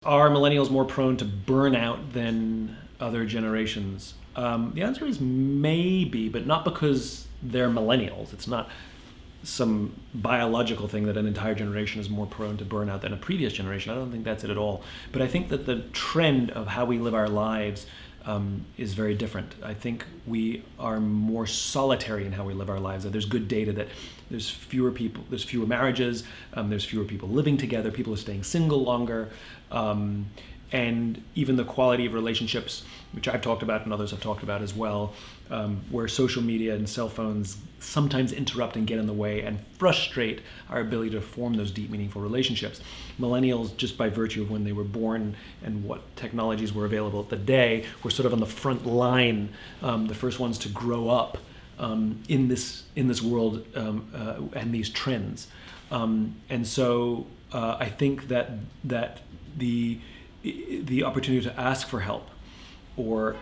Are millennials more prone to burnout than other generations? The answer is maybe, but not because they're millennials. It's not some biological thing that an entire generation is more prone to burnout than a previous generation. I don't think that's it at all. But I think that the trend of how we live our lives is very different. I think we are more solitary in how we live our lives. There's good data that there's fewer people, there's fewer marriages, there's fewer people living together, people are staying single longer, and even the quality of relationships, which I've talked about and others have talked about as well, where social media and cell phones sometimes interrupt and get in the way and frustrate our ability to form those deep, meaningful relationships. Millennials, just by virtue of when they were born and what technologies were available at the day, were sort of on the front line, the first ones to grow up in this world and these trends. And so I think that the opportunity to ask for help or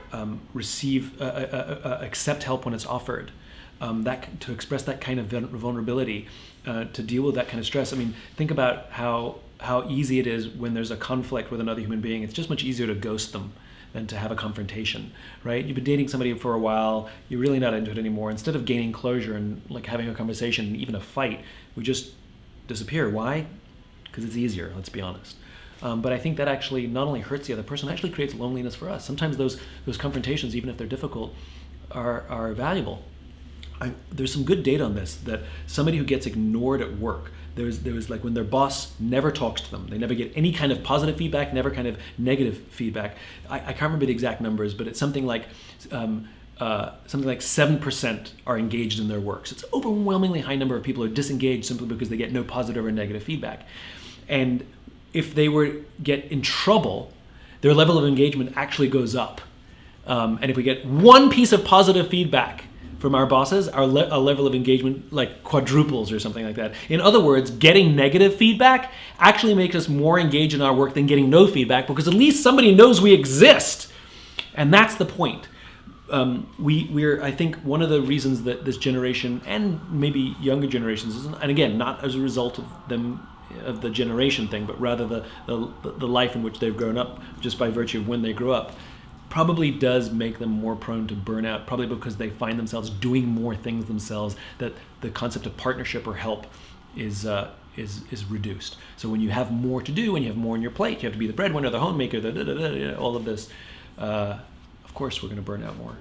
accept help when it's offered, to express that kind of vulnerability, to deal with that kind of stress. I mean, think about how easy it is when there's a conflict with another human being. It's just much easier to ghost them than to have a confrontation, right? You've been dating somebody for a while, you're really not into it anymore. Instead of gaining closure and like having a conversation, even a fight, we just disappear. Why? Because it's easier, let's be honest. But I think that actually not only hurts the other person, it actually creates loneliness for us. Sometimes those confrontations, even if they're difficult, are valuable. There's some good data on this, that somebody who gets ignored at work, there's like when their boss never talks to them, they never get any kind of positive feedback, never kind of negative feedback. I can't remember the exact numbers, but it's something like 7% are engaged in their work. So it's an overwhelmingly high number of people are disengaged simply because they get no positive or negative feedback. And if they get in trouble, their level of engagement actually goes up. And if we get one piece of positive feedback from our bosses, our level of engagement like quadruples or something like that. In other words, getting negative feedback actually makes us more engaged in our work than getting no feedback, because at least somebody knows we exist. And that's the point. I think one of the reasons that this generation and maybe younger generations, and again, not as a result of the generation thing, but rather the life in which they've grown up just by virtue of when they grew up, probably does make them more prone to burnout, probably because they find themselves doing more things themselves, that the concept of partnership or help is reduced. So when you have more to do, when you have more on your plate, you have to be the breadwinner, the homemaker, all of this, of course we're going to burn out more.